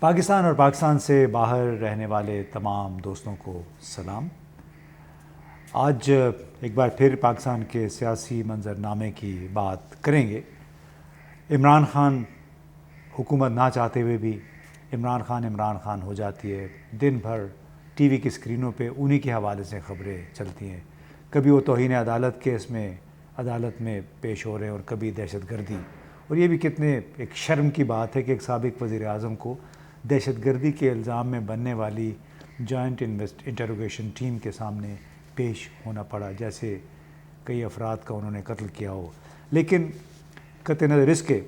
پاکستان اور پاکستان سے باہر رہنے والے تمام دوستوں کو سلام۔ آج ایک بار پھر پاکستان کے سیاسی منظرنامے کی بات کریں گے۔ عمران خان حکومت نہ چاہتے ہوئے بھی عمران خان ہو جاتی ہے۔ دن بھر ٹی وی کی اسکرینوں پہ انہی کے حوالے سے خبریں چلتی ہیں۔ کبھی وہ توہین عدالت کیس میں عدالت میں پیش ہو رہے ہیں اور کبھی دہشت گردی، اور یہ بھی کتنے ایک شرم کی بات ہے کہ ایک سابق وزیر اعظم کو دہشت گردی کے الزام میں بننے والی جوائنٹ انٹروگیشن ٹیم کے سامنے پیش ہونا پڑا، جیسے کئی افراد کا انہوں نے قتل کیا ہو۔ لیکن قطع نظر اس کے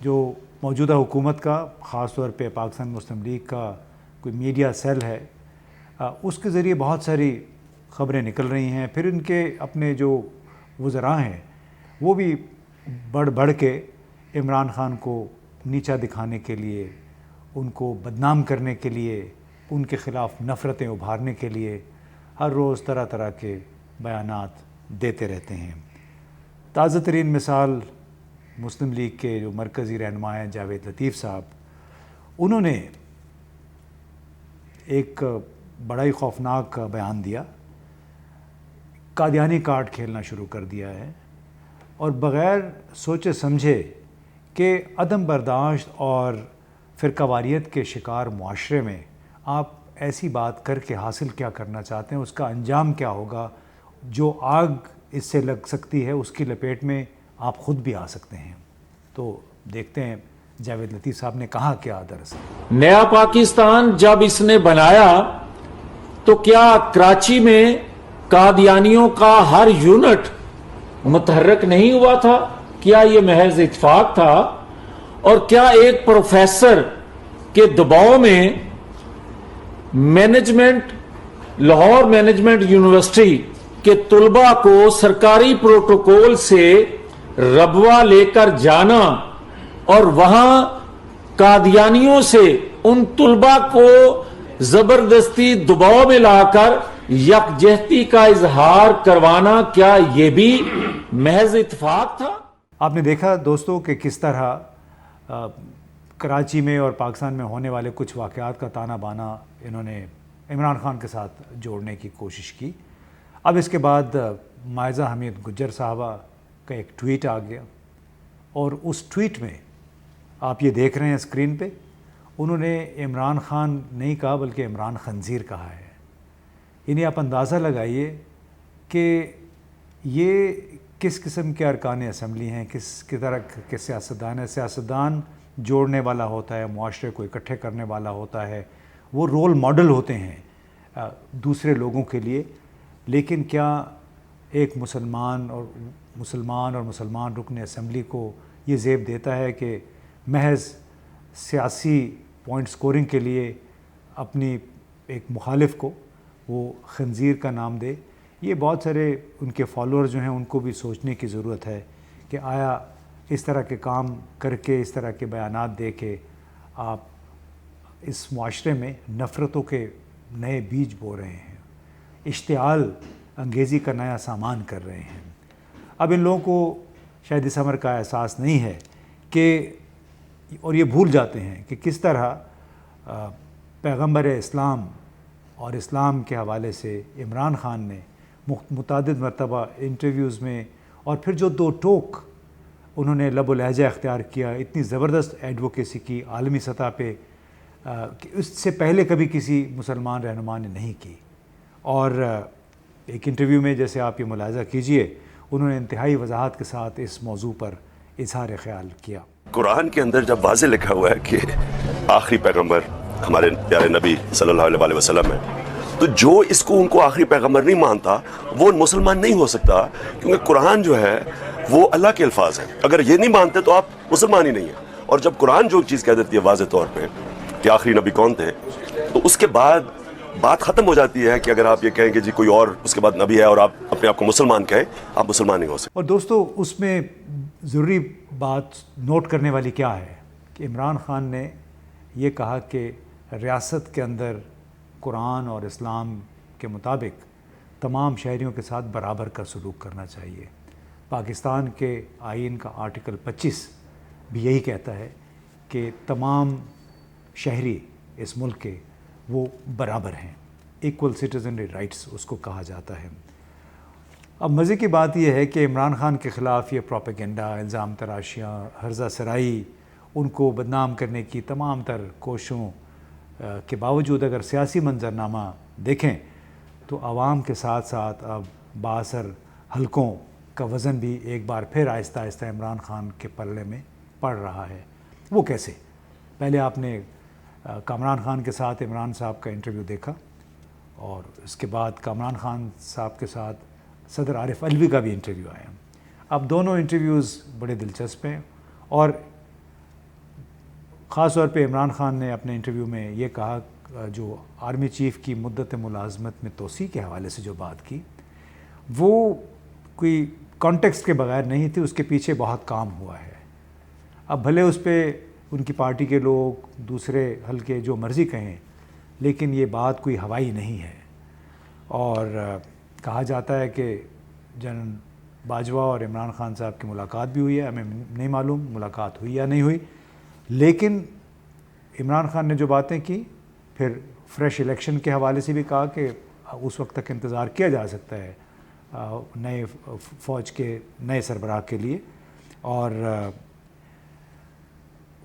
جو موجودہ حکومت کا، خاص طور پہ پاکستان مسلم لیگ کا کوئی میڈیا سیل ہے، اس کے ذریعے بہت ساری خبریں نکل رہی ہیں۔ پھر ان کے اپنے جو وزراء ہیں وہ بھی بڑھ کے عمران خان کو نیچا دکھانے کے لیے، ان کو بدنام کرنے کے لیے، ان کے خلاف نفرتیں ابھارنے کے لیے ہر روز طرح طرح کے بیانات دیتے رہتے ہیں۔ تازہ ترین مثال مسلم لیگ کے جو مرکزی رہنما ہیں جاوید لطیف صاحب، انہوں نے ایک بڑا ہی خوفناک بیان دیا۔ قادیانی کارڈ کھیلنا شروع کر دیا ہے اور بغیر سوچے سمجھے کہ عدم برداشت اور فرقہ واریت کے شکار معاشرے میں آپ ایسی بات کر کے حاصل کیا کرنا چاہتے ہیں، اس کا انجام کیا ہوگا، جو آگ اس سے لگ سکتی ہے اس کی لپیٹ میں آپ خود بھی آ سکتے ہیں۔ تو دیکھتے ہیں جاوید لطیف صاحب نے کہا کیا دراصل۔ نیا پاکستان جب اس نے بنایا تو کیا کراچی میں قادیانیوں کا ہر یونٹ متحرک نہیں ہوا تھا؟ کیا یہ محض اتفاق تھا؟ اور کیا ایک پروفیسر کے دباؤ میں لاہور مینجمنٹ یونیورسٹی کے طلباء کو سرکاری پروٹوکول سے ربوہ لے کر جانا اور وہاں قادیانیوں سے ان طلباء کو زبردستی دباؤ میں لا کر یکجہتی کا اظہار کروانا، کیا یہ بھی محض اتفاق تھا؟ آپ نے دیکھا دوستوں کہ کس طرح کراچی میں اور پاکستان میں ہونے والے کچھ واقعات کا تانا بانا انہوں نے عمران خان کے ساتھ جوڑنے کی کوشش کی۔ اب اس کے بعد مائزہ حمید گجر صاحبہ کا ایک ٹویٹ آ گیا، اور اس ٹویٹ میں آپ یہ دیکھ رہے ہیں اسکرین پہ، انہوں نے عمران خان نہیں کہا بلکہ عمران خنزیر کہا ہے۔ یعنی آپ اندازہ لگائیے کہ یہ کس قسم کے ارکان اسمبلی ہیں، کس طرح کے سیاستدان ہیں۔ سیاستدان جوڑنے والا ہوتا ہے، معاشرے کو اکٹھے کرنے والا ہوتا ہے، وہ رول ماڈل ہوتے ہیں دوسرے لوگوں کے لیے۔ لیکن کیا ایک مسلمان رکن اسمبلی کو یہ زیب دیتا ہے کہ محض سیاسی پوائنٹ سکورنگ کے لیے اپنی ایک مخالف کو وہ خنزیر کا نام دے؟ یہ بہت سارے ان کے فالوور جو ہیں ان کو بھی سوچنے کی ضرورت ہے کہ آیا اس طرح کے کام کر کے، اس طرح کے بیانات دے کے آپ اس معاشرے میں نفرتوں کے نئے بیج بو رہے ہیں، اشتعال انگیزی کا نیا سامان کر رہے ہیں۔ اب ان لوگوں کو شاید اس امر کا احساس نہیں ہے کہ، اور یہ بھول جاتے ہیں کہ کس طرح پیغمبر اسلام اور اسلام کے حوالے سے عمران خان نے متعدد مرتبہ انٹرویوز میں، اور پھر جو دو ٹوک انہوں نے لب و لہجہ اختیار کیا، اتنی زبردست ایڈوکیسی کی عالمی سطح پہ کہ اس سے پہلے کبھی کسی مسلمان رہنما نے نہیں کی۔ اور ایک انٹرویو میں جیسے آپ یہ ملاحظہ کیجئے، انہوں نے انتہائی وضاحت کے ساتھ اس موضوع پر اظہار خیال کیا۔ قرآن کے اندر جب واضح لکھا ہوا ہے کہ آخری پیغمبر ہمارے پیارے نبی صلی اللہ علیہ وسلم ہے، تو جو اس کو ان کو آخری پیغمبر نہیں مانتا وہ مسلمان نہیں ہو سکتا، کیونکہ قرآن جو ہے وہ اللہ کے الفاظ ہیں۔ اگر یہ نہیں مانتے تو آپ مسلمان ہی نہیں ہیں۔ اور جب قرآن جو چیز کہہ دیتی ہے واضح طور پہ کہ آخری نبی کون تھے، تو اس کے بعد بات ختم ہو جاتی ہے کہ اگر آپ یہ کہیں کہ جی کوئی اور اس کے بعد نبی ہے اور آپ اپنے آپ کو مسلمان کہیں، آپ مسلمان نہیں ہو سکتے۔ اور دوستو اس میں ضروری بات نوٹ کرنے والی کیا ہے کہ عمران خان نے یہ کہا کہ ریاست کے اندر قرآن اور اسلام کے مطابق تمام شہریوں کے ساتھ برابر کا سلوک کرنا چاہیے۔ پاکستان کے آئین کا آرٹیکل 25 بھی یہی کہتا ہے کہ تمام शहरी इस मुल्क के वो बराबर हैं, इक्वल सिटीजनरी राइट्स उसको कहा जाता है। अब मज़े की बात यह है कि इमरान खान के ख़िलाफ़ ये प्रोपेगेंडा, इल्ज़ाम तराशियाँ, हर्जा सराई, उनको बदनाम करने की तमाम तर कोशिशों के बावजूद अगर सियासी मंजरनामा देखें तो आवाम के साथ साथ अब बासर हलकों का वज़न भी एक बार फिर आहिस्ता आहिस्ता इमरान खान के पल्ले में पड़ रहा है। वो कैसे? पहले आपने कामरान खान के साथ इमरान साहब का इंटरव्यू देखा और इसके बाद कामरान खान साहब के साथ सदर आरिफ अलवी का भी इंटरव्यू आया। अब दोनों इंटरव्यूज़ बड़े दिलचस्प हैं और ख़ास तौर पे इमरान खान ने अपने इंटरव्यू में ये कहा, जो आर्मी चीफ़ की मुद्दत मुलाजमत में तोसी के हवाले से जो बात की, वो कोई कॉन्टेक्स्ट के बगैर नहीं थी, उसके पीछे बहुत काम हुआ है। अब भले उस पर उनकी पार्टी के लोग, दूसरे हल्के जो मर्ज़ी कहें, लेकिन ये बात कोई हवाई नहीं है। और कहा जाता है कि जनरल बाजवा और इमरान खान साहब की मुलाकात भी हुई है, हमें नहीं मालूम मुलाकात हुई या नहीं हुई, लेकिन इमरान खान ने जो बातें की, फिर फ्रेश इलेक्शन के हवाले से भी कहा कि उस वक्त तक इंतज़ार किया जा सकता है नए फ़ौज के नए सरबराह के लिए। और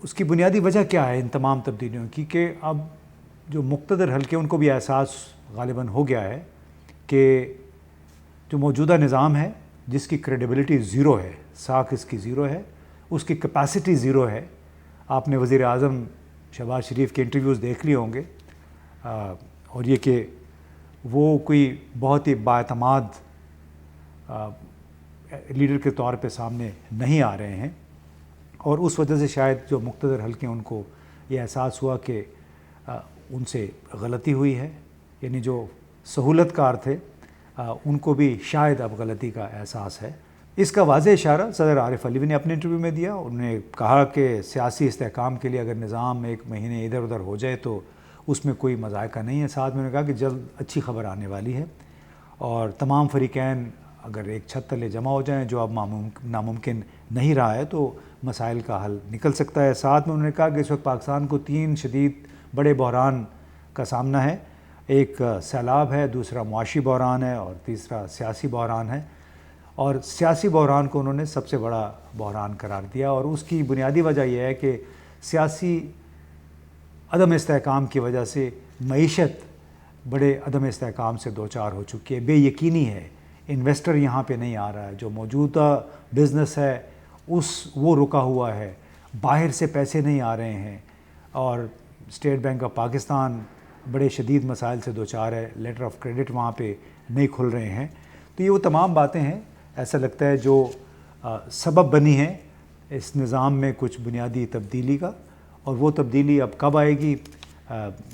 उसकी बुनियादी वजह क्या है इन तमाम तब्दीलियों की, कि अब जो मुक़्तदर हल्के उनको भी एहसास ग़ालिबन हो गया है कि जो मौजूदा निज़ाम है, जिसकी क्रेडिबिलिटी ज़ीरो है, साख इसकी ज़ीरो है, उसकी कैपेसिटी ज़ीरो है। आपने वज़ीर आज़म शहबाज शरीफ के इंटरव्यूज़ देख लिए होंगे और ये कि वो कोई बहुत ही बाएतमाद लीडर के तौर पे सामने नहीं आ रहे हैं और उस वजह से शायद जो मुक़्तदर हल्के उनको ये एहसास हुआ कि उनसे गलती हुई है, यानी जो सहूलतकार थे उनको भी शायद अब गलती का एहसास है। इसका वाज़ेह इशारा सदर आरिफ अलवी ने अपने इंटरव्यू में दिया। उन्होंने कहा कि सियासी इस्तेहकाम के लिए अगर निज़ाम एक महीने इधर उधर हो जाए तो उसमें कोई मज़ायका नहीं है। साथ में उन्होंने कहा कि जल्द अच्छी खबर आने वाली है और तमाम फ़रीक़ैन अगर एक छत तले जमा हो जाएँ, जो अब नामुमकिन नहीं रहा है, तो मसाइल का हल निकल सकता है। साथ में उन्होंने कहा कि इस वक्त पाकिस्तान को 3 शदीद बड़े बहरान का सामना है, एक सैलाब है, दूसरा मुआशी बहरान है और तीसरा सियासी बहरान है। और सियासी बहरान को उन्होंने सबसे बड़ा बहरान करार दिया और उसकी बुनियादी वजह यह है कि सियासी अदम इस्तेहकाम की वजह से मईशत बड़े अदम इस्तेहकाम से दो चार हो चुकी है। बेयकीनी है, इन्वेस्टर यहाँ पे नहीं आ रहा है, जो मौजूदा बिज़नेस है वो रुका हुआ है, बाहर से पैसे नहीं आ रहे हैं और स्टेट बैंक ऑफ पाकिस्तान बड़े शदीद मसाइल से दो चार है, लेटर ऑफ क्रेडिट वहाँ पे नहीं खुल रहे हैं। तो ये वो तमाम बातें हैं, ऐसा लगता है जो सबब बनी है इस निज़ाम में कुछ बुनियादी तब्दीली का। और वो तब्दीली अब कब आएगी,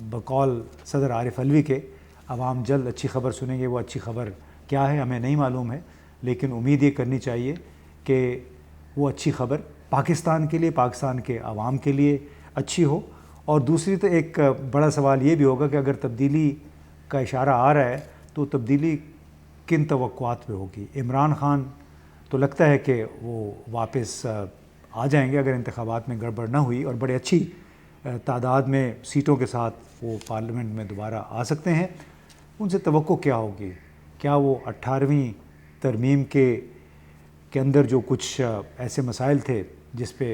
बकौल सदर आरिफ अलवी के, अवाम जल्द अच्छी ख़बर सुनेंगे। वो अच्छी ख़बर क्या है हमें नहीं मालूम है, लेकिन उम्मीद ये करनी चाहिए कि वो अच्छी ख़बर पाकिस्तान के लिए, पाकिस्तान के अवाम के लिए अच्छी हो। और दूसरी तो एक बड़ा सवाल ये भी होगा कि अगर तब्दीली का इशारा आ रहा है तो तब्दीली किन तवक्कुआत पे होगी। इमरान खान तो लगता है कि वो वापस आ जाएंगे अगर इंतखाबात में गड़बड़ ना हुई और बड़े अच्छी तादाद में सीटों के साथ वो पार्लियामेंट में दोबारा आ सकते हैं। उनसे तवक्को क्या होगी, क्या वो 18वीं तरमीम के अंदर जो कुछ ऐसे मसाइल थे जिस पे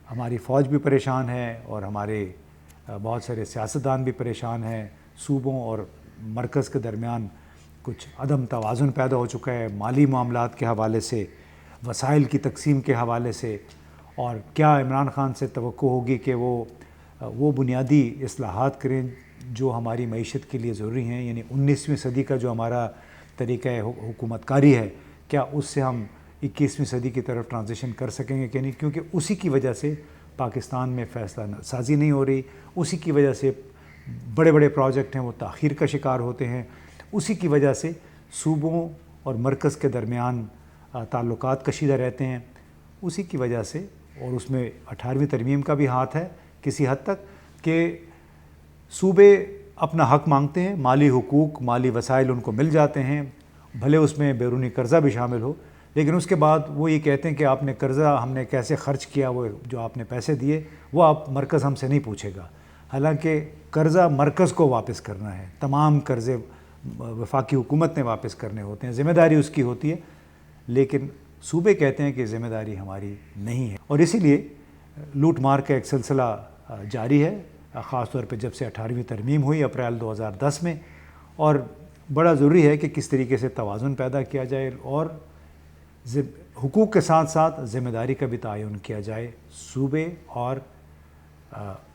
हमारी फ़ौज भी परेशान है और हमारे बहुत सारे सियासतदान भी परेशान हैं, सूबों और मरकज़ के दरमियान कुछ अदम तवाज़ुन पैदा हो चुका है माली मामलात के हवाले से, वसाइल की तकसीम के हवाले से, और क्या इमरान खान से तवक्को होगी कि वो बुनियादी इस्लाहात करें जो हमारी मईशत के लिए ज़रूरी हैं। यानी 19वीं सदी का जो हमारा तरीक़ा हुकूमतकारी है, क्या उससे हम 21वीं सदी की तरफ ट्रांजिशन कर सकेंगे कि नहीं, क्योंकि उसी की वजह से पाकिस्तान में फ़ैसला साजी नहीं हो रही, उसी की वजह से बड़े बड़े प्रोजेक्ट हैं वो ताख़ीर का शिकार होते हैं, उसी की वजह से सूबों और मरकज़ के दरमियान ताल्लुकात कशीदा रहते हैं, उसी की वजह से। और उसमें 18वीं तरमीम का भी हाथ है किसी हद तक कि सूबे अपना हक़ मांगते हैं, माली हुकूक, माली वसाइल उनको मिल जाते हैं, भले उसमें बैरूनी कर्ज़ा भी शामिल हो, लेकिन उसके बाद वो ये कहते हैं कि आपने कर्ज़ा हमने कैसे ख़र्च किया, वो जो आपने पैसे दिए वो आप मरकज़ हमसे नहीं पूछेगा, حالانکہ قرضہ مرکز کو واپس کرنا ہے، تمام قرضے وفاقی حکومت نے واپس کرنے ہوتے ہیں، ذمہ داری اس کی ہوتی ہے، لیکن صوبے کہتے ہیں کہ ذمہ داری ہماری نہیں ہے، اور اسی لیے لوٹ مار کا ایک سلسلہ جاری ہے، خاص طور پہ جب سے 18ویں ترمیم ہوئی اپریل 2010 میں، اور بڑا ضروری ہے کہ کس طریقے سے توازن پیدا کیا جائے اور حقوق کے ساتھ ساتھ ذمہ داری کا بھی تعین کیا جائے صوبے اور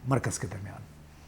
مرکز کے درمیان۔